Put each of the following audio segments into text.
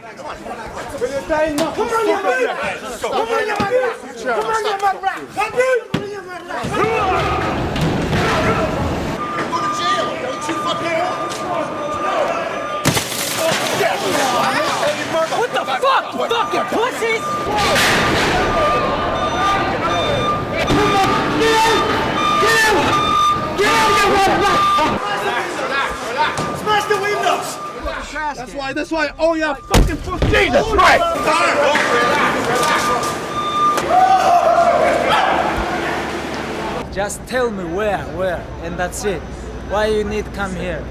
Come on, you mate! Come on, you mate! Come on, you mate! Come Go to jail! Don't you fucking... What the fuck, you fucking pussies? Smash the windows! That's why, oh yeah, fucking Jesus Christ! Just tell me where, and that's it. Why you need to come here?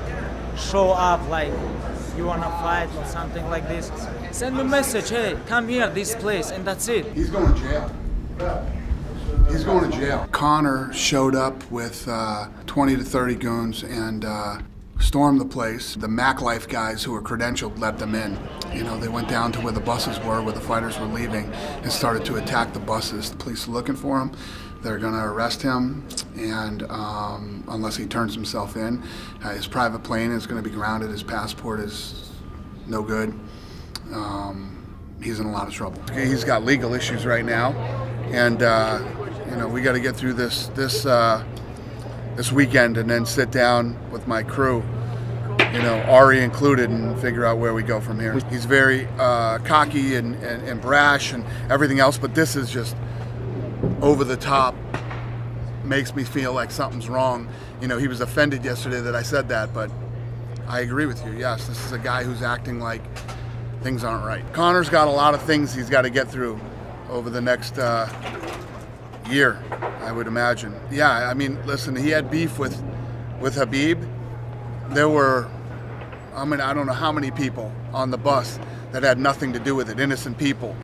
Show up like you wanna fight or something like this. Send me a message, hey, come here, this place, and that's it. He's going to jail. He's going to jail. Connor showed up with 20 to 30 goons and stormed the place. The Mac Life guys who were credentialed let them in. You know, they went down to where the buses were, where the fighters were leaving, and started to attack the buses. The police are looking for him. They're going to arrest him, and unless he turns himself in, his private plane is going to be grounded. His passport is no good. He's in a lot of trouble. He's got legal issues right now, and you know, we got to get through this weekend, and then sit down with my crew, you know, Ari included, and figure out where we go from here. He's very cocky and brash and everything else, but this is just over the top. Makes me feel like something's wrong. You know, he was offended yesterday that I said that, but I agree with you. Yes, this is a guy who's acting like things aren't right. Connor's got a lot of things he's got to get through over the next year, I would imagine. Yeah, I mean, listen, he had beef with Habib. There were, I mean, I don't know how many people on the bus that had nothing to do with it, innocent people.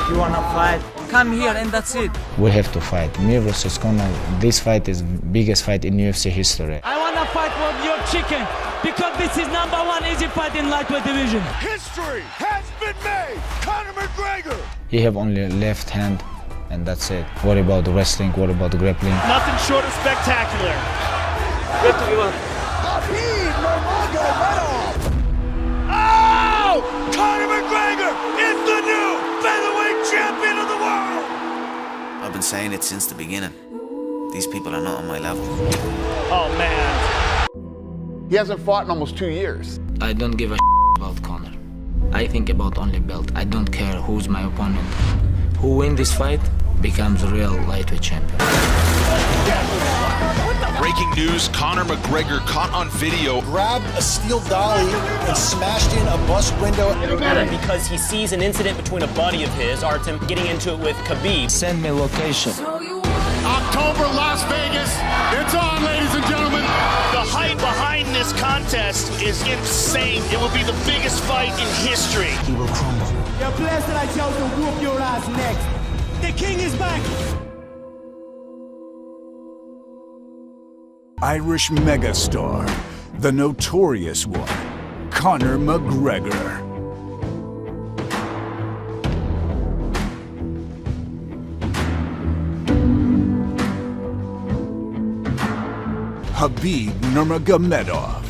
You wanna fight? Come here, and that's it. We have to fight. Me versus Conor. This fight is the biggest fight in UFC history. I wanna fight for your chicken because this is #1 easy fight in lightweight division. History has been made! Conor McGregor! He have only left hand, and that's it. What about the wrestling? What about the grappling? Nothing short of spectacular. Habib Nurmagomedov! Oh! Conor McGregor is the new featherweight champion of the world! I've been saying it since the beginning. These people are not on my level. Oh, man. He hasn't fought in almost 2 years. I don't give a about Conor. I think about only belt. I don't care who's my opponent. Who wins this fight becomes a real lightweight champion. Breaking news, Conor McGregor caught on video. Grabbed a steel dolly and smashed in a bus window. Because he sees an incident between a buddy of his, Artem, getting into it with Khabib. Send me location. October, Las Vegas. It's on, ladies and gentlemen. The hype behind this contest is insane. It will be the biggest fight in history. He will crumble. You're blessed that I chose to whoop your ass next. The king is back. Irish megastar, the notorious one, Conor McGregor. Habib Nurmagomedov.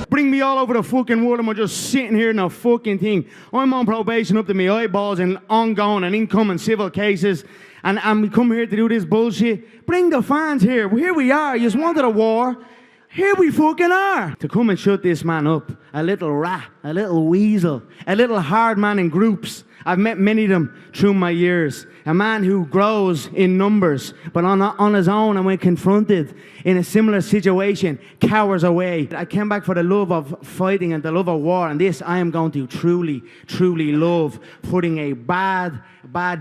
Bring me all over the fucking world and I'm just sitting here in a fucking thing. I'm on probation up to my eyeballs and ongoing and incoming civil cases. And we come here to do this bullshit. Bring the fans here. Here we are. You just wanted a war. Here we fucking are. To come and shut this man up. A little rat, a little weasel, a little hard man in groups. I've met many of them through my years. A man who grows in numbers, but on his own, and when confronted in a similar situation, cowers away. I came back for the love of fighting and the love of war, and this I am going to truly, truly love. Putting a bad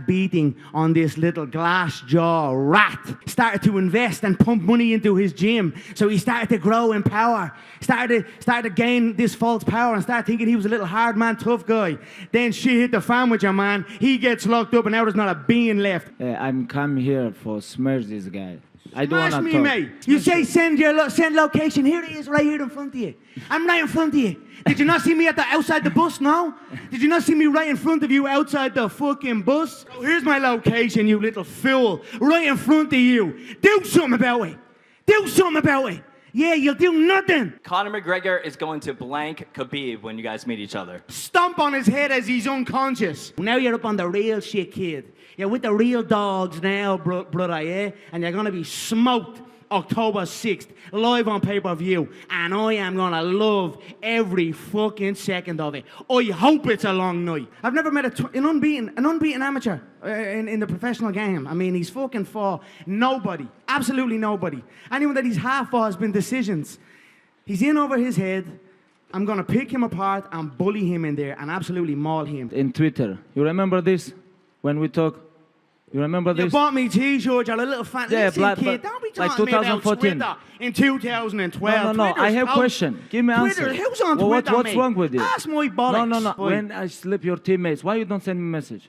beating on this little glass jaw rat. Started to invest and pump money into his gym, so he started to grow in power. Started to gain this false power and started thinking he was a little hard man, tough guy. Then shit hit the fan with your man. He gets locked up and now there's not a being left. I'm come here for smash this guy. I don't want to me, talk. mate. You say send location. Here it is, right here in front of you. I'm right in front of you. Did you not see me outside the bus now? Did you not see me right in front of you outside the fucking bus? Oh, here's my location, you little fool. Right in front of you. Do something about it. Do something about it. Yeah, you'll do nothing. Conor McGregor is going to blank Khabib when you guys meet each other. Stomp on his head as he's unconscious. Now you're up on the real shit, kid. You're with the real dogs now, brother, yeah? And you're going to be smoked October 6th, live on pay-per-view. And I am going to love every fucking second of it. I hope it's a long night. I've never met an unbeaten amateur in the professional game. I mean, he's fucking fought nobody, absolutely nobody. Anyone that he's half fought has been decisions. He's in over his head. I'm going to pick him apart and bully him in there and absolutely maul him. In Twitter, you remember this? When we talk, you remember this? You bought me t-shirts, you're a little fan. Yeah, Listen, kid, don't be talking like me about Twitter in 2012. No, I have a question. Give me an answer. Twitter, who's on Twitter, what's wrong with you? Ask my bollocks. No. When I slip your teammates, why you don't send me a message?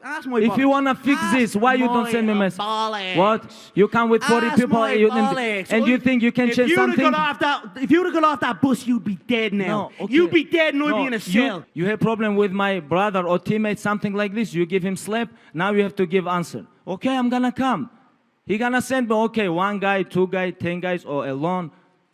Ask my If you want to fix this, why you don't send me a message? Bollocks. What? You come with 40 Ask people my and you think you can change something? If you would have got off that bus, you'd be dead now. No, okay. You'd be dead and I'd be in a cell. You have problem with my brother or teammate, something like this. You give him slap. Now you have to give answer. Okay, I'm going to come. He going to send me, okay, 1 guy, 2 guys, 10 guys, or alone.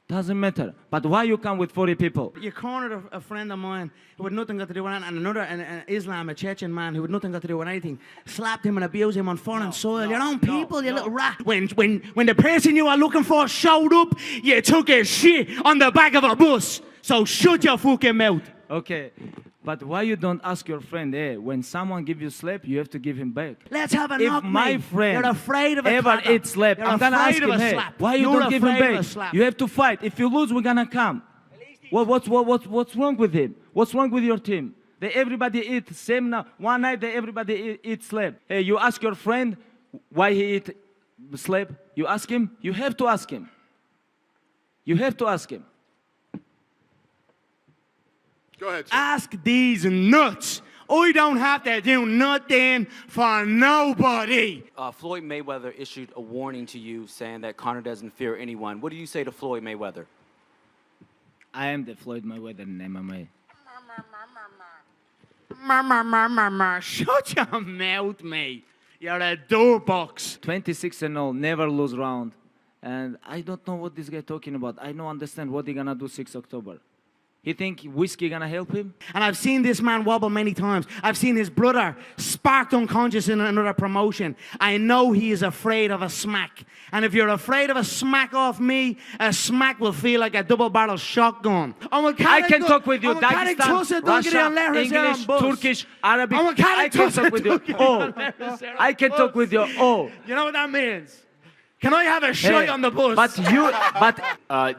Doesn't matter. But why you come with 40 people? You cornered a friend of mine who had nothing got to do with it, and another, an Islam, a Chechen man who had nothing got to do with anything, slapped him and abused him on foreign soil. Your own people, you little rat. When the person you are looking for showed up, you took a shit on the back of a bus. So shut your fucking mouth. Okay. But why you don't ask your friend, when someone give you slap, you have to give him back? Let's have a if knock, my mate. friend You're afraid of a ever eat slap, I'm going to ask him, hey, why you don't give him back? You have to fight. If you lose, we're going to come. What's wrong with him? What's wrong with your team? Everybody eat same now. One night, everybody eat slap. Hey, you ask your friend why he eat slap. You ask him. You have to ask him. You have to ask him. Go ahead, sir. Ask these nuts. I don't have to do nothing for nobody. Floyd Mayweather issued a warning to you saying that Conor doesn't fear anyone. What do you say to Floyd Mayweather? I am the Floyd Mayweather in MMA. Shut your mouth, mate. You're a doorbox. 26-0, never lose round. And I don't know what this guy talking about. I don't understand what he gonna do 6 October. He think whiskey gonna help him? And I've seen this man wobble many times. I've seen his brother sparked unconscious in another promotion. I know he is afraid of a smack. And if you're afraid of a smack off me, a smack will feel like a double-barrel shotgun. I can talk with you. Dagestan, Russia, English, Turkish, Arabic. I can talk with you. Oh, I can talk with you. Oh. You know what that means? Can I have a shot on the bus?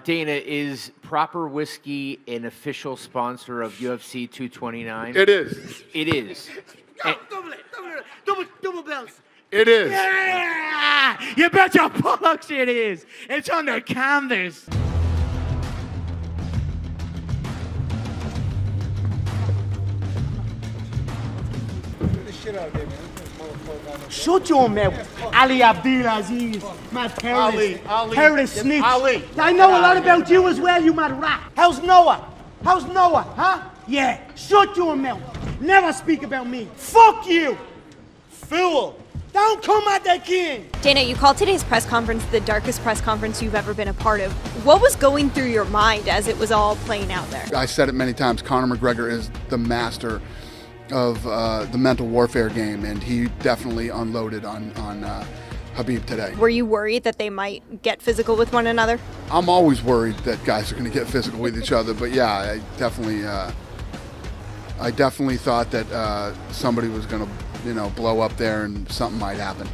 Dana, is Proper Whiskey an official sponsor of UFC 229? It is. It is. Double bells. It is. Yeah! You bet your bollocks it is. It's on the canvas. Shut your mouth. Ali Abdulaziz, mad terrorist. Ali. Terrorist snitch. Ali. I know a lot about you as well, you mad rat. How's Noah? How's Noah, huh? Yeah, shut your mouth. Never speak about me. Fuck you. Fool. Don't come at the king. Dana, you called today's press conference the darkest press conference you've ever been a part of. What was going through your mind as it was all playing out there? I said it many times, Conor McGregor is the master of the mental warfare game, and he definitely unloaded on Khabib today. Were you worried that they might get physical with one another? I'm always worried that guys are going to get physical with each other, but yeah, I definitely thought that somebody was going to, blow up there and something might happen.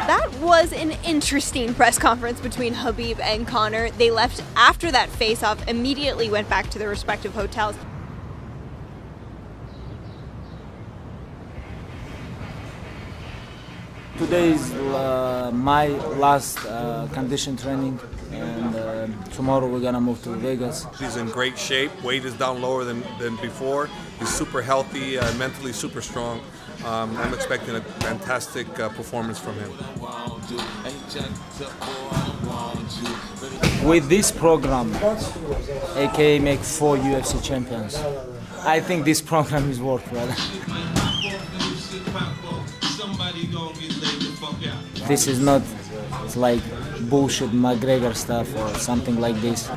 That was an interesting press conference between Khabib and Conor. They left after that face-off, immediately went back to their respective hotels. Today is my last condition training, and tomorrow we're gonna move to Vegas. He's in great shape. Weight is down lower than before. He's super healthy, mentally super strong. I'm expecting a fantastic performance from him. With this program, aka make 4 UFC champions, I think this program is worth, brother. This is not like bullshit McGregor stuff or something like this.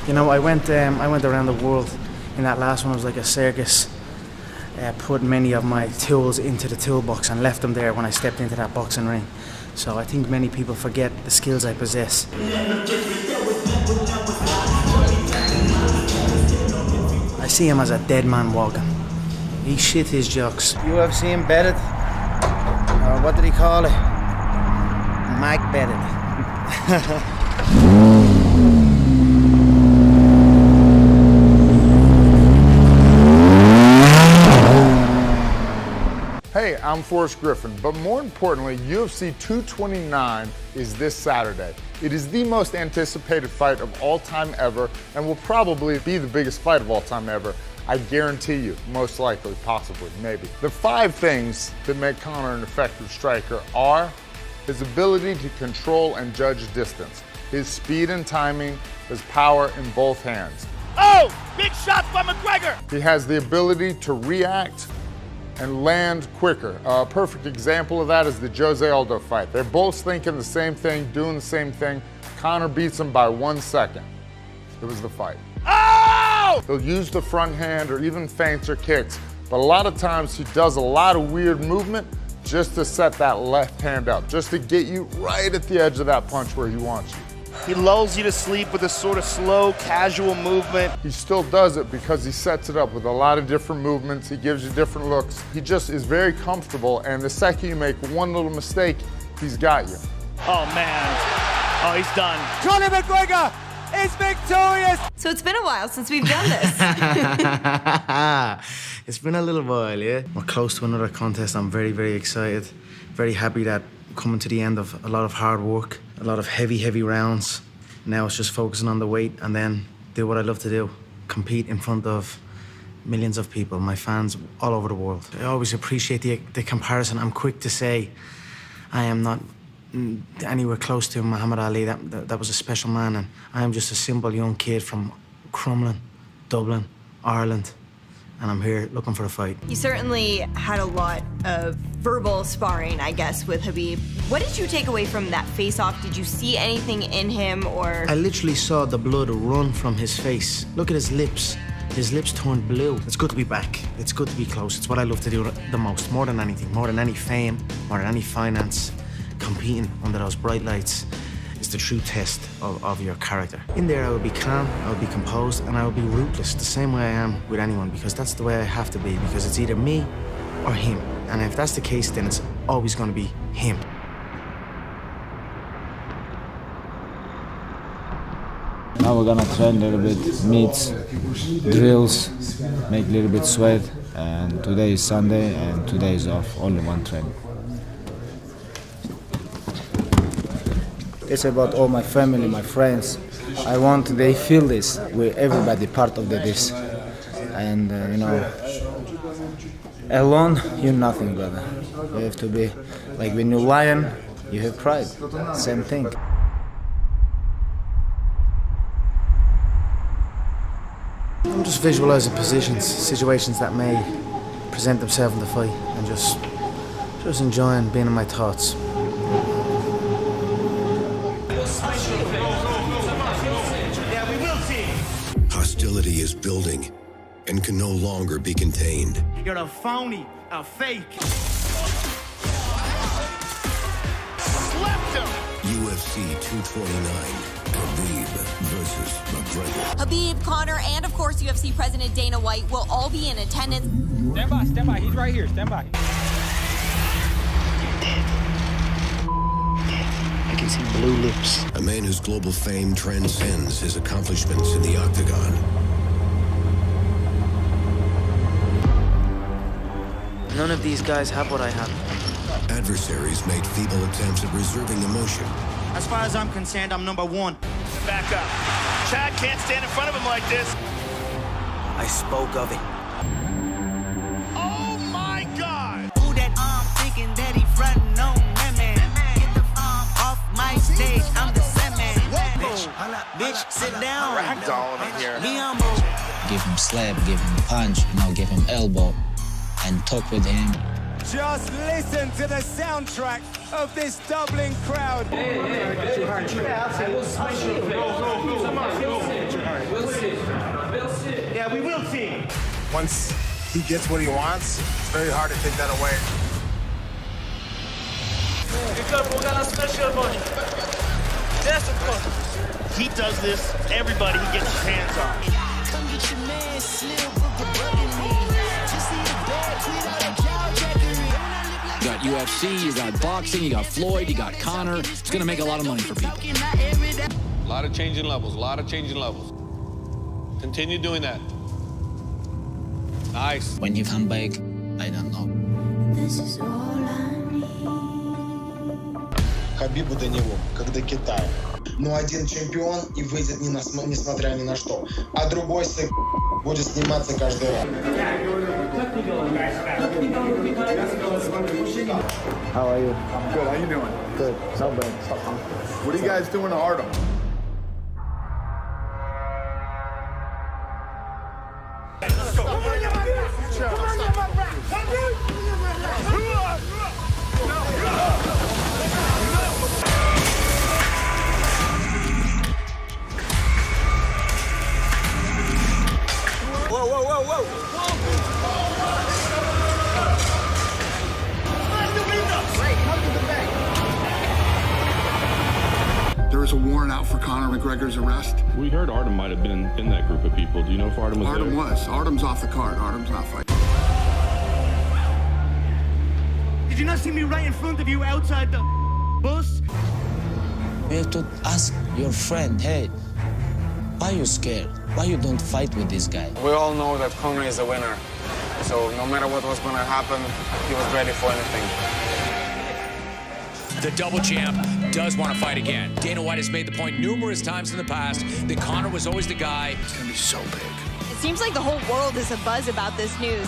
You know, I went around the world. In that last one, it was like a circus. Put many of my tools into the toolbox and left them there when I stepped into that boxing ring. So I think many people forget the skills I possess. I see him as a dead man walking. He shit his jocks. UFC embedded, or what did he call it? Mike bedded. Hey, I'm Forrest Griffin, but more importantly, UFC 229 is this Saturday. It is the most anticipated fight of all time ever, and will probably be the biggest fight of all time ever. I guarantee you, most likely, possibly, maybe. The 5 things that make Conor an effective striker are his ability to control and judge distance, his speed and timing, his power in both hands. Oh, big shots by McGregor! He has the ability to react and land quicker. A perfect example of that is the Jose Aldo fight. They're both thinking the same thing, doing the same thing. Conor beats him by 1 second. It was the fight. Oh! He'll use the front hand or even feints or kicks, but a lot of times he does a lot of weird movement just to set that left hand up, just to get you right at the edge of that punch where he wants you. He lulls you to sleep with a sort of slow, casual movement. He still does it because he sets it up with a lot of different movements. He gives you different looks. He just is very comfortable, and the second you make one little mistake, he's got you. Oh, man. Oh, he's done. Conor McGregor is victorious! So it's been a while since we've done this. It's been a little while, yeah? We're close to another contest. I'm very, very excited. Very happy that coming to the end of a lot of hard work, a lot of heavy, heavy rounds. Now it's just focusing on the weight and then do what I love to do. Compete in front of millions of people, my fans all over the world. I always appreciate the comparison. I'm quick to say I am not anywhere close to Muhammad Ali. That was a special man, and I am just a simple young kid from Crumlin, Dublin, Ireland, and I'm here looking for a fight. You certainly had a lot of verbal sparring, I guess, with Khabib. What did you take away from that face-off? Did you see anything in him, or...? I literally saw the blood run from his face. Look at his lips. His lips turned blue. It's good to be back. It's good to be close. It's what I love to do the most, more than anything, more than any fame, more than any finance. Competing under those bright lights is the true test of your character. In there, I would be calm, I would be composed, and I would be ruthless, the same way I am with anyone, because that's the way I have to be, because it's either me or him. And if that's the case, then it's always going to be him. Now we're gonna train a little bit, meets, drills, make a little bit sweat, and today is Sunday, and today is off, only one training. It's about all my family, my friends. I want they feel this. We're everybody part of this. And you know, alone you're nothing, brother. You have to be like when you're lion, you have pride. Same thing. I'm just visualizing positions, situations that may present themselves in the fight, and just enjoying being in my thoughts. Hostility is building and can no longer be contained. You're a phony, a fake. Slept him! UFC 229, Khabib versus McGregor. Khabib, Conor, and of course UFC President Dana White will all be in attendance. Stand by, he's right here, stand by. I can see blue lips. A man whose global fame transcends his accomplishments in the octagon. None of these guys have what I have. Adversaries made feeble attempts at reserving emotion. As far as I'm concerned, I'm number one. Back up. Chad can't stand in front of him like this. I spoke of it. Oh my God! Who that thinking that he frontin' on that man? Get the off my stage, I'm the same man. Bitch, sit down. Ragdolling him here. Be humble. Give him slap, give him punch, give him elbow, and talk with him. Just listen to the soundtrack of this Dublin crowd. Yeah, we will see. Once he gets what he wants, it's very hard to take that away. He does this, everybody he gets his hands on. Come get your man, Slim, book a bucket me. Just see the bad, tweet out a cow jackery. You got UFC, you got boxing, you got Floyd, you got Conor. It's going to make a lot of money for people. A lot of changing levels, a lot of changing levels. Continue doing that. Nice. When you come back, I don't know. This is all I need. Хабибу до него, как до Китая. Но один чемпион и выйдет несмотря ни на что, а другой будет сниматься каждый раз. How are you? I'm good. How you doing? Good. Not bad. What are you guys doing to Artem? There is a warrant out for Conor McGregor's arrest. We heard Artem might have been in that group of people. Do you know if Artem was there? Artem was. Artem's off the card. Artem's not fighting. Did you not see me right in front of you outside the bus? You have to ask your friend, hey, why are you scared? Why you don't fight with this guy? We all know that Conor is a winner. So no matter what was going to happen, he was ready for anything. The double champ does want to fight again. Dana White has made the point numerous times in the past that Conor was always the guy. It's going to be so big. It seems like the whole world is abuzz about this news.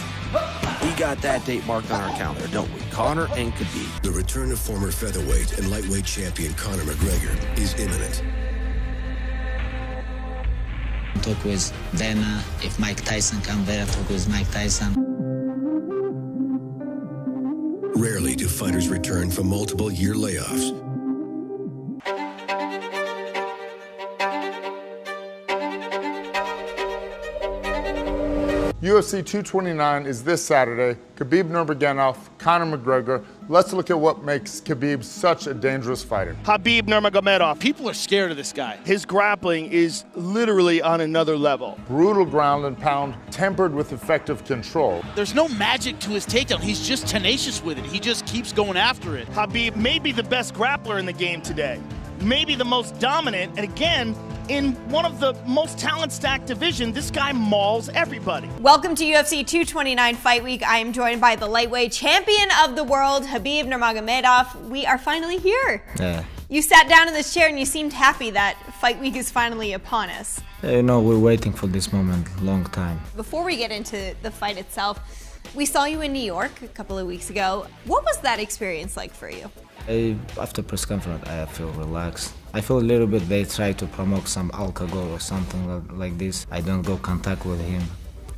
We got that date marked on our calendar, don't we? Conor and Khabib. The return of former featherweight and lightweight champion Conor McGregor is imminent. Talk with Dana. If Mike Tyson come there, talk with Mike Tyson. Rarely do fighters return from multiple-year layoffs. UFC 229 is this Saturday. Khabib Nurmagomedov, Conor McGregor. Let's look at what makes Khabib such a dangerous fighter. Khabib Nurmagomedov. People are scared of this guy. His grappling is literally on another level. Brutal ground and pound, tempered with effective control. There's no magic to his takedown. He's just tenacious with it. He just keeps going after it. Khabib may be the best grappler in the game today. Maybe the most dominant, and again, in one of the most talent-stacked divisions, this guy mauls everybody. Welcome to UFC 229 Fight Week. I am joined by the lightweight champion of the world, Khabib Nurmagomedov. We are finally here. Yeah. You sat down in this chair and you seemed happy that Fight Week is finally upon us. You know, we're waiting for this moment a long time. Before we get into the fight itself, we saw you in New York a couple of weeks ago. What was that experience like for you? After press conference, I feel relaxed. I feel a little bit they try to promote some alcohol or something like this. I don't go contact with him.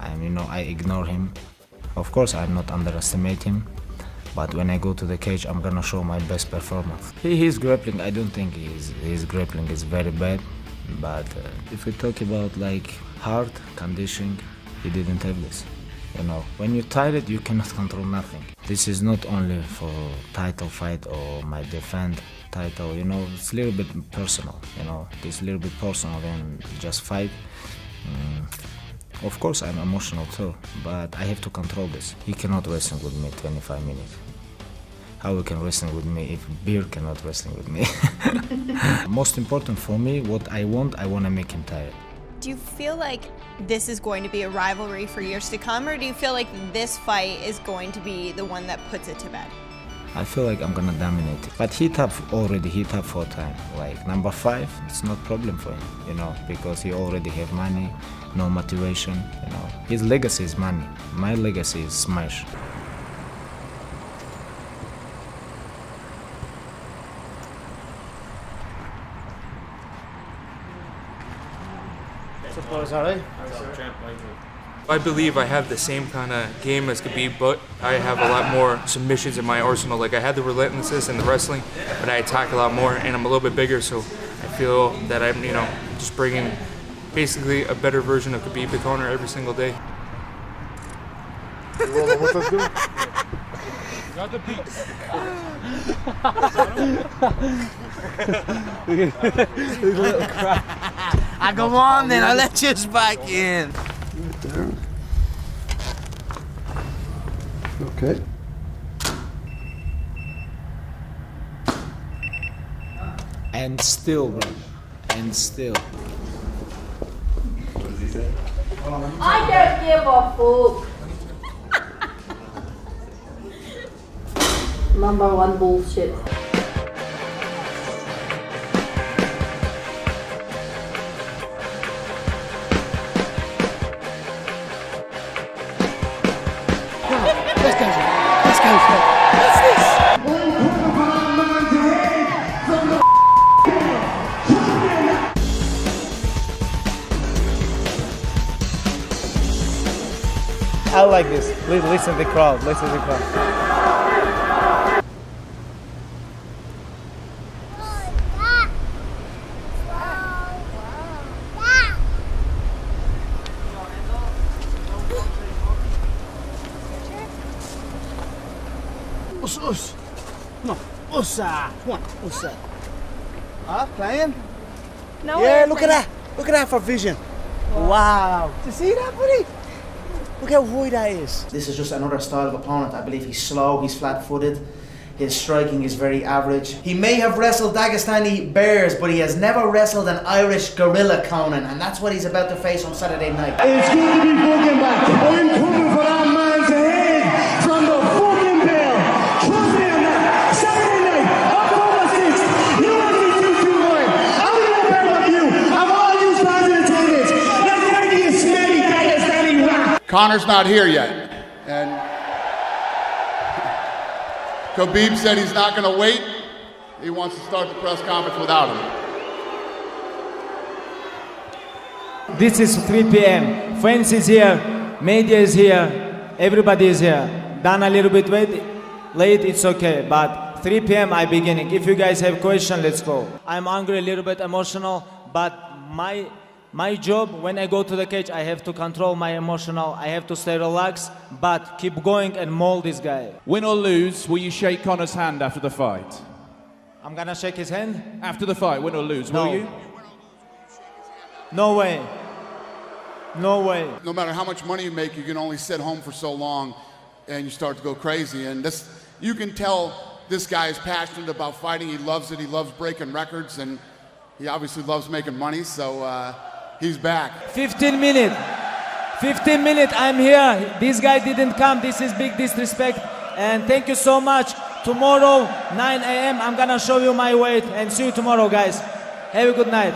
I ignore him. Of course, I'm not underestimate him. But when I go to the cage, I'm gonna show my best performance. His grappling, I don't think his grappling is very bad. But if we talk about like hard conditioning, he didn't have this. You know, when you're tired, you cannot control nothing. This is not only for title fight or my defend title, you know, it's a little bit personal, you know, it's a little bit personal than just fight. Of course, I'm emotional too, but I have to control this. He cannot wrestle with me 25 minutes. How he can wrestle with me if beer cannot wrestle with me? Most important for me, what I want to make him tired. Do you feel like this is going to be a rivalry for years to come, or do you feel like this fight is going to be the one that puts it to bed? I feel like I'm gonna dominate. But he top 4 times. Like number 5, it's not problem for him, you know, because he already have money, no motivation, you know. His legacy is money. My legacy is smash. I believe I have the same kind of game as Khabib, but I have a lot more submissions in my arsenal. Like I had the relentlessness in the wrestling, but I attack a lot more, and I'm a little bit bigger, so I feel that I'm, you know, just bringing basically a better version of Khabib to Conor every single day. Got the beat. Little cry. I go on then, I'll let you back in. Okay. And still, bro. And still. What does he say? I don't give a fuck. Number one bullshit. Let's go. Let's go. What's this? I like this. Listen to the crowd. Listen to the crowd. Us. No. Usa. Come on. Usa. Playing? No. Yeah, look at that. Look at that for vision. Wow. Do you see that, buddy? Look how wide that is. This is just another style of opponent. I believe he's slow, he's flat-footed. His striking is very average. He may have wrestled Dagestani bears, but he has never wrestled an Irish gorilla, Conan, and that's what he's about to face on Saturday night. It's good to be fucking back. I'm coming for that man's head from the fucking bell. Trust me on that. Saturday night, October 6th, UFC 229. I'm gonna bet on you. Have all you fans in attendance. Let's make you smelly Dagestani rap. Conor's not here yet, and Khabib said he's not going to wait. He wants to start the press conference without him. This is 3 p.m. Fans is here, media is here, everybody is here. Done a little bit late, it's okay, but 3 p.m. I beginning. If you guys have questions, let's go. I'm angry, a little bit emotional, but my job, when I go to the cage, I have to control my emotional, I have to stay relaxed, but keep going and maul this guy. Win or lose, will you shake Conor's hand after the fight? I'm gonna shake his hand? After the fight, win or lose, No. will you? No way. No way. No matter how much money you make, you can only sit home for so long and you start to go crazy. And this, you can tell this guy is passionate about fighting. He loves it. He loves breaking records, and he obviously loves making money, so he's back. 15 minutes. 15 minutes, I'm here. This guy didn't come. This is big disrespect. And thank you so much. Tomorrow, 9 a.m., I'm gonna show you my weight. And see you tomorrow, guys. Have a good night.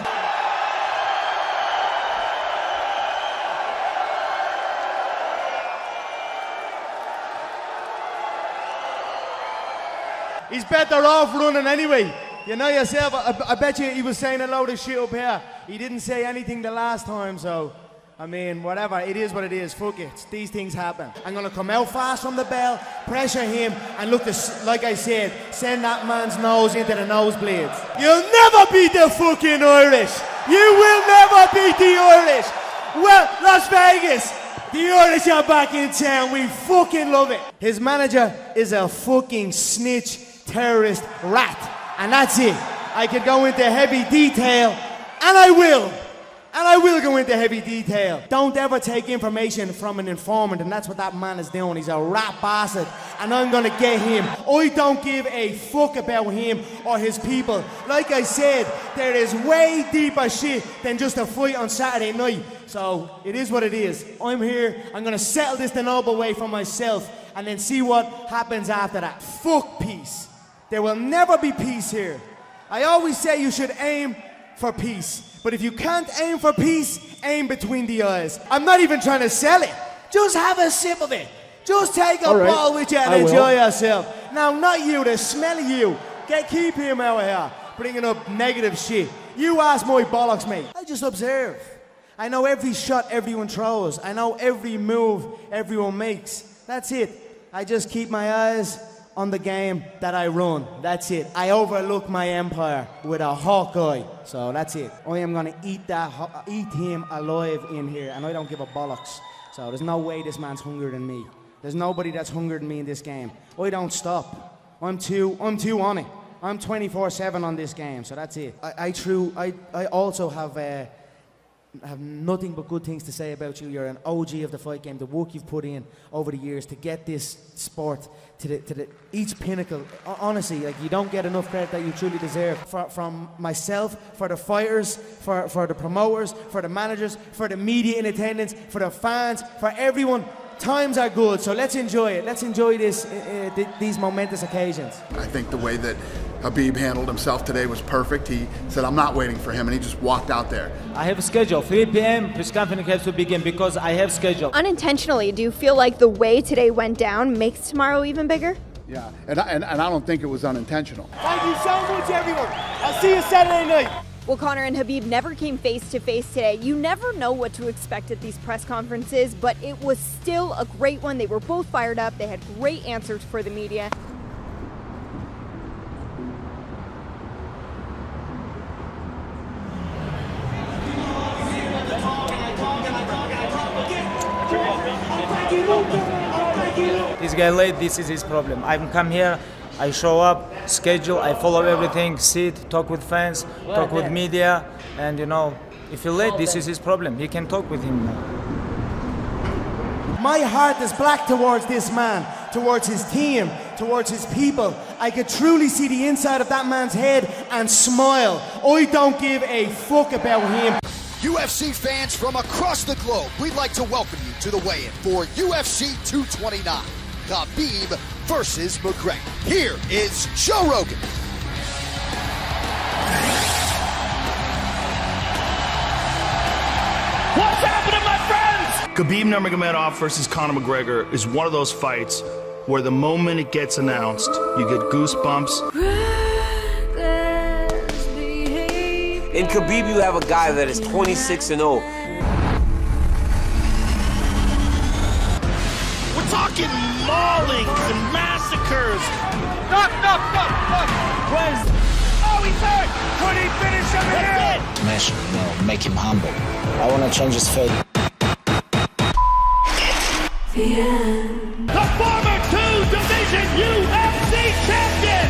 He's better off running anyway. You know yourself, I bet you he was saying a load of shit up here. He didn't say anything the last time, so, I mean, whatever, it is what it is, fuck it. These things happen. I'm gonna come out fast from the bell, pressure him, and look, like I said, send that man's nose into the nosebleeds. You'll never beat the fucking Irish. You will never beat the Irish. Well, Las Vegas, the Irish are back in town. We fucking love it. His manager is a fucking snitch, terrorist rat. And that's it. I could go into heavy detail, and I will. And I will go into heavy detail. Don't ever take information from an informant, and that's what that man is doing. He's a rat bastard, and I'm gonna get him. I don't give a fuck about him or his people. Like I said, there is way deeper shit than just a fight on Saturday night. So it is what it is. I'm here, I'm gonna settle this the noble way for myself, and then see what happens after that. Fuck peace. There will never be peace here. I always say you should aim for peace. But if you can't aim for peace, aim between the eyes. I'm not even trying to sell it. Just have a sip of it. Just take a ball with you and enjoy yourself. Now, not you, the smell of you. Keep him out of here, bringing up negative shit. You ask my bollocks, mate. I just observe. I know every shot everyone throws. I know every move everyone makes. That's it. I just keep my eyes on the game that I run. That's it. I overlook my empire with a hawk eye. So that's it. I am gonna eat him alive in here, and I don't give a bollocks. So there's no way this man's hungrier than me. There's nobody that's hungrier than me in this game. I don't stop. I'm too on it. I'm 24/7 on this game. So that's it. I also have nothing but good things to say about you. You're an OG of the fight game. The work you've put in over the years to get this sport to each pinnacle. Honestly, like, you don't get enough credit that you truly deserve. From myself, for the fighters, for the promoters, for the managers, for the media in attendance, for the fans, for everyone. Times are good, so let's enjoy it. Let's enjoy these momentous occasions. I think the way that Khabib handled himself today was perfect. He said, I'm not waiting for him, and he just walked out there. I have a schedule. 3 p.m. press conference has to begin because I have schedule. Unintentionally, do you feel like the way today went down makes tomorrow even bigger? Yeah, and I don't think it was unintentional. Thank you so much, everyone. I'll see you Saturday night. Well, Conor and Khabib never came face-to-face today. You never know what to expect at these press conferences, but it was still a great one. They were both fired up. They had great answers for the media. This guy late, this is his problem. I come here, I show up, schedule, I follow everything, sit, talk with fans, talk with media, and if you're late, this is his problem. He can talk with him now. My heart is black towards this man, towards his team, towards his people. I could truly see the inside of that man's head and smile. I don't give a fuck about him. UFC fans from across the globe, we'd like to welcome you to the weigh-in for UFC 229. Khabib versus McGregor. Here is Joe Rogan. What's happening, my friends? Khabib Nurmagomedov versus Conor McGregor is one of those fights where the moment it gets announced, you get goosebumps. In Khabib, you have a guy that is 26-0. We're talking maulings and massacres. Knock. Where's... Oh, he's hurt. Could he finish him here? Smash him, make him humble. I want to change his fate. The former 2-division UFC champion,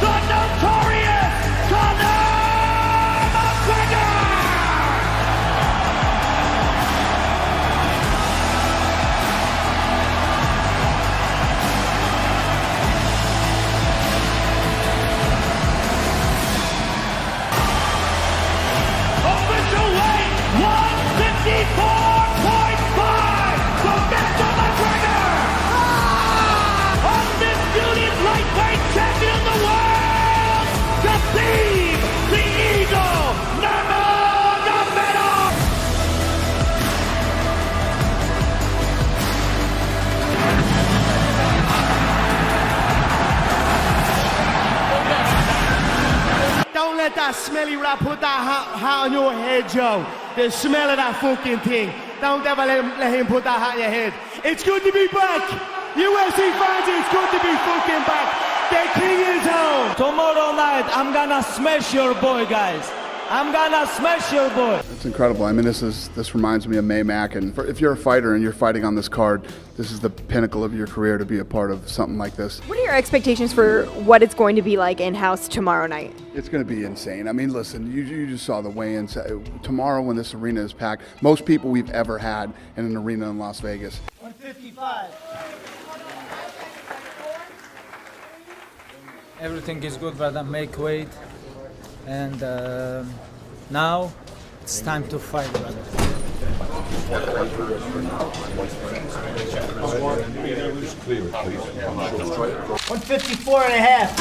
the notorious Conor McGregor! Official weight 154.5 for Mr. McGregor! Undisputed lightweight champion of the world, Khabib the Eagle Nurmagomedov! Don't let that smelly rat put that hat on your head, Joe. The smell of that fucking thing. Don't ever let him put that hat on your head. It's good to be back. UFC fans, it's good to be fucking back. The king is home. Tomorrow night, I'm gonna smash your boy, guys. I'm gonna smash you, boy. It's incredible. I mean, this reminds me of Maymack, and if you're a fighter and you're fighting on this card, this is the pinnacle of your career to be a part of something like this. What are your expectations for what it's going to be like in-house tomorrow night? It's going to be insane. I mean, listen, you just saw the weigh-ins. Tomorrow when this arena is packed, most people we've ever had in an arena in Las Vegas. 155. Everything is good, brother. Make weight. And now it's time to fight, brother. 154 and a half.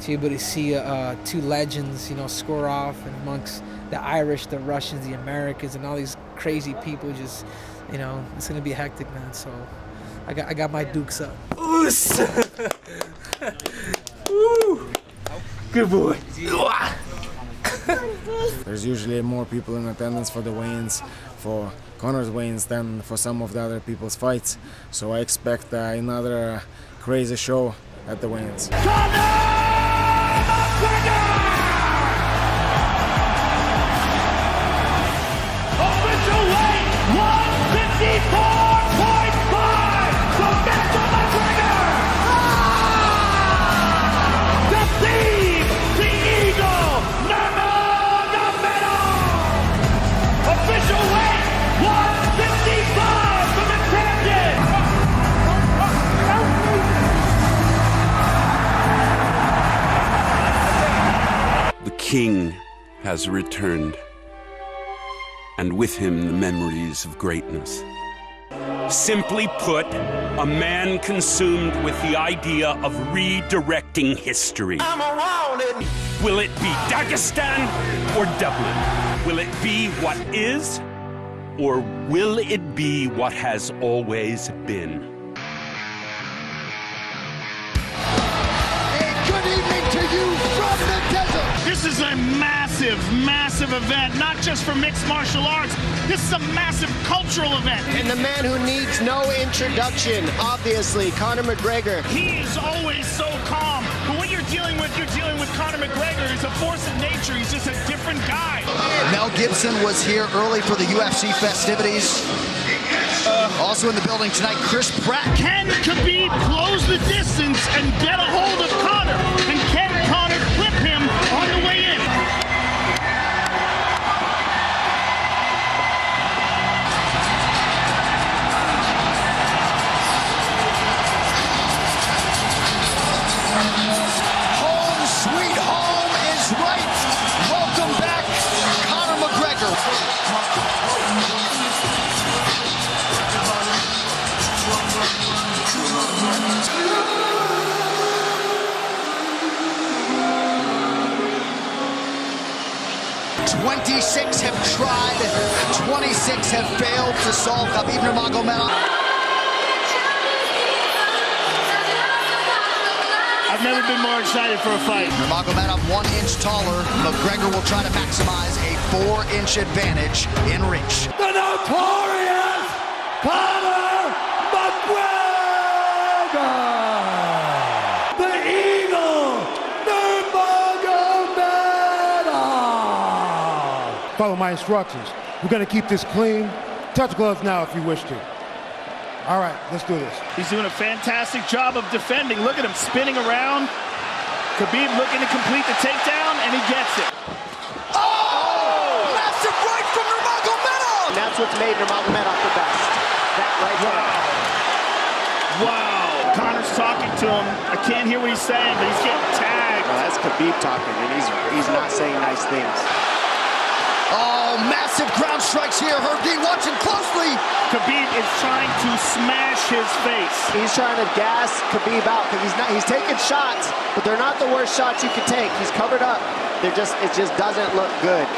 To be able to see two legends, score off and amongst the Irish, the Russians, the Americans, and all these crazy people, just, it's gonna be hectic, man. So I got my dukes up. Good boy. There's usually more people in attendance for the weigh-ins, for Conor's weigh-ins than for some of the other people's fights. So I expect another crazy show at the weigh-ins. Official weight 154.5 from Mr. McGregor. The Thief, the Eagle, Nurmagomedov. Official weight 155 from the champion. The king has returned, and with him the memories of greatness. Simply put, a man consumed with the idea of redirecting history. Will it be Dagestan or Dublin? Will it be what is, or will it be what has always been? Good evening to you from the desert. This is a massive, massive event, not just for mixed martial arts. This is a massive cultural event. And the man who needs no introduction, obviously, Conor McGregor. He is always so calm. But what you're dealing with Conor McGregor. He's a force of nature. He's just a different guy. Mel Gibson was here early for the UFC festivities. Also in the building tonight, Chris Pratt. Can Khabib close the distance and get a hold of Conor? And can Conor clip him on the way in? Home sweet home is right. Welcome back, Conor McGregor. 26 have tried, 26 have failed to solve Khabib Nurmagomedov. I've never been more excited for a fight. Nurmagomedov 1 inch taller. McGregor will try to maximize a 4-inch advantage in reach. The notorious Conor McGregor! The Eagle Nurmagomedov! Follow my instructions. We're going to keep this clean. Touch gloves now if you wish to. All right, let's do this. He's doing a fantastic job of defending. Look at him spinning around. Khabib looking to complete the takedown, and he gets it. Oh! Massive right from Nurmagomedov! And that's what's made Nurmagomedov the best. That right there. Wow. Conor's talking to him. I can't hear what he's saying, but he's getting tagged. Well, that's Khabib talking, and he's not saying nice things. Oh, massive ground strikes here. Herb watching closely. Khabib is trying to smash his face. He's trying to gas Khabib out because he's taking shots, but they're not the worst shots you can take. He's covered up. It just doesn't look good.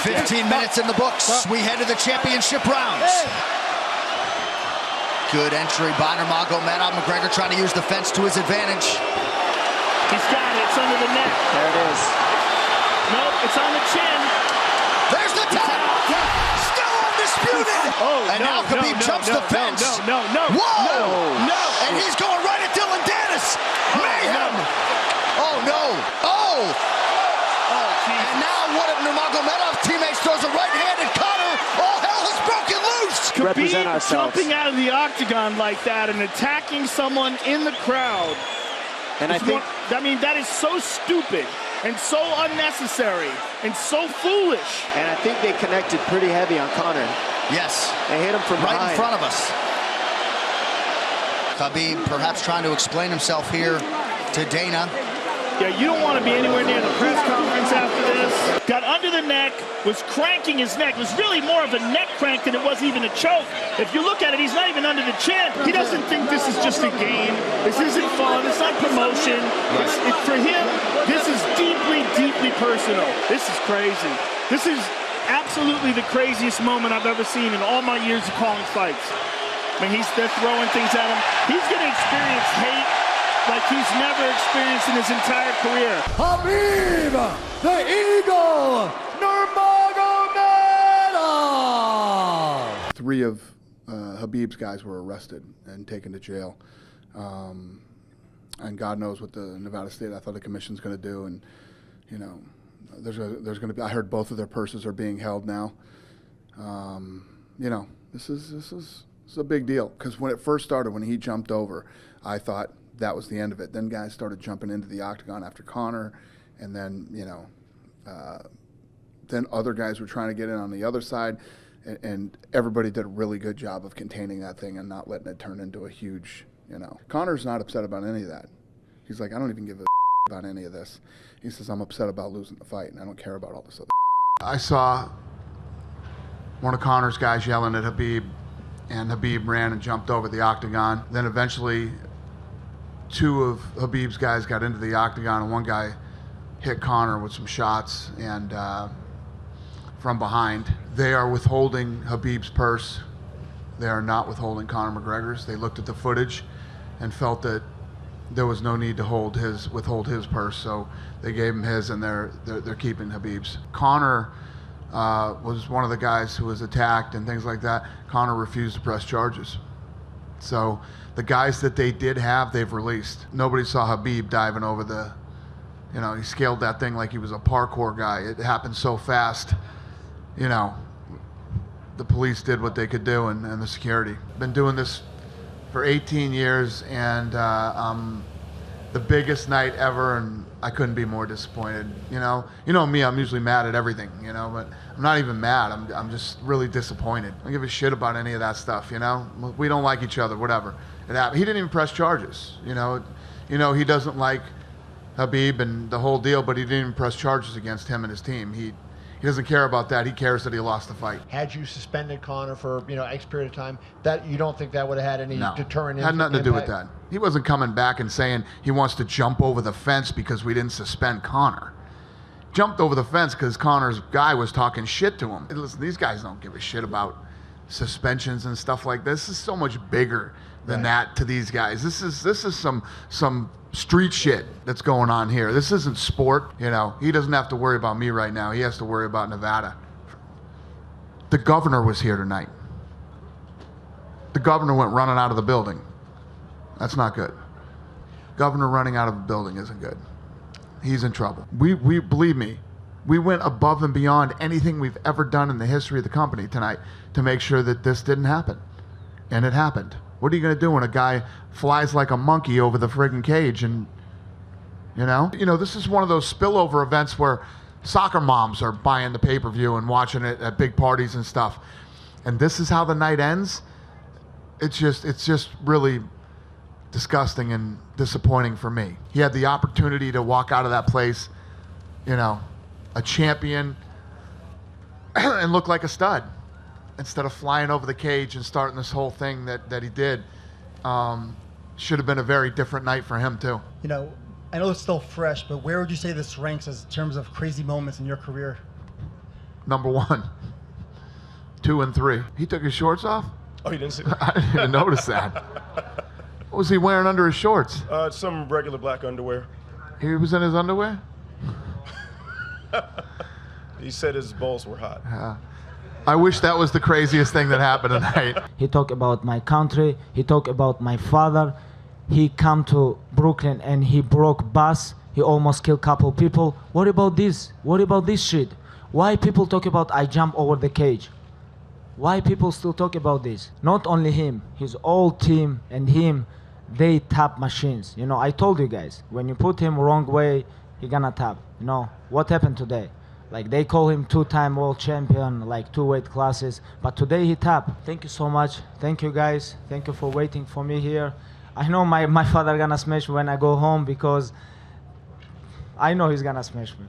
15 minutes in the books. We head to the championship rounds. Good entry by Nurmagomedov. McGregor trying to use the fence to his advantage. He's got it. It's under the neck. There it is. Nope, it's on the chin. There's the tap. And now Khabib jumps the fence. No. Whoa! No! And he's going right at Dylan Dennis. Mayhem! Oh, no. Oh! And now one of Nurmagomedov's teammates throws a right-handed cutter. All hell has broken loose. Khabib jumping out of the octagon like that and attacking someone in the crowd. And I mean, that is so stupid and so unnecessary and so foolish. And I think they connected pretty heavy on Conor. Yes. They hit him from right behind. in front of us. Khabib perhaps trying to explain himself here to Dana. Yeah, you don't want to be anywhere near the press conference after this. Got under the neck, was cranking his neck. It was really more of a neck crank than it was even a choke. If you look at it, he's not even under the chin. He doesn't think this is just a game. This isn't fun. It's not promotion. For him, this is deeply, deeply personal. This is crazy. This is absolutely the craziest moment I've ever seen in all my years of calling fights. I mean, they're throwing things at him. He's going to experience hate like he's never experienced in his entire career. Khabib, the Eagle, Nurmagomedov. 3 of Khabib's guys were arrested and taken to jail. And God knows what the Nevada State Athletic Commission's going to do. And, you know, there's going to be, I heard both of their purses are being held now. You know, this is a big deal. Because when it first started, when he jumped over, I thought that was the end of it. Then guys started jumping into the octagon after Conor, and then, you know, then other guys were trying to get in on the other side, and everybody did a really good job of containing that thing and not letting it turn into a huge, you know. Conor's not upset about any of that. He's like, I don't even give a about any of this. He says, I'm upset about losing the fight, and I don't care about all this other. I saw one of Conor's guys yelling at Khabib, and Khabib ran and jumped over the octagon. Then eventually 2 of Khabib's guys got into the octagon, and one guy hit Conor with some shots and from behind. They are withholding Khabib's purse. They are not withholding Conor McGregor's. They looked at the footage and felt that there was no need to withhold his purse, so they gave him his, and they're keeping Khabib's. Conor was one of the guys who was attacked and things like that. Conor refused to press charges. So the guys that they did have, they've released. Nobody saw Khabib diving over the, you know, he scaled that thing like he was a parkour guy. It happened so fast, you know. The police did what they could do, and the security. Been doing this for 18 years, and the biggest night ever, and I couldn't be more disappointed. You know me, I'm usually mad at everything, you know, but I'm not even mad. I'm just really disappointed. I don't give a shit about any of that stuff, you know. We don't like each other, whatever. It happened. He didn't even press charges, you know. He doesn't like Khabib and the whole deal, but he didn't even press charges against him and his team. He doesn't care about that. He cares that he lost the fight. Had you suspended Conor for X period of time, that you don't think that would have had any deterrent impact? Had nothing to do with that. He wasn't coming back and saying he wants to jump over the fence because we didn't suspend Conor. Jumped over the fence because Conor's guy was talking shit to him. Listen, these guys don't give a shit about suspensions and stuff like this. This is so much bigger than that to these guys. This is some street shit that's going on here. This isn't sport, you know. He doesn't have to worry about me right now. He has to worry about Nevada. The governor was here tonight. The governor went running out of the building. That's not good. Governor running out of the building isn't good. He's in trouble. We believe me, we went above and beyond anything we've ever done in the history of the company tonight to make sure that this didn't happen. And it happened. What are you going to do when a guy flies like a monkey over the friggin' cage? And, you know, this is one of those spillover events where soccer moms are buying the pay-per-view and watching it at big parties and stuff. And this is how the night ends. It's just really disgusting and disappointing for me. He had the opportunity to walk out of that place, you know, a champion and look like a stud, instead of flying over the cage and starting this whole thing that he did. Should have been a very different night for him too. You know, I know it's still fresh, but where would you say this ranks as in terms of crazy moments in your career? Number 1, 2, and 3. He took his shorts off? Oh, you didn't see that? I didn't even notice that. What was he wearing under his shorts? Some regular black underwear. He was in his underwear? He said his balls were hot. I wish that was the craziest thing that happened tonight. He talked about my country. He talked about my father. He come to Brooklyn and he broke bus. He almost killed couple people. What about this? What about this shit? Why people talk about I jump over the cage? Why people still talk about this? Not only him, his whole team and him, they tap machines. You know, I told you guys, when you put him wrong way, he gonna tap. You know, what happened today? Like, they call him two-time world champion, like 2 weight classes, but today he tapped. Thank you so much. Thank you guys. Thank you for waiting for me here. I know my father gonna smash me when I go home because I know he's gonna smash me.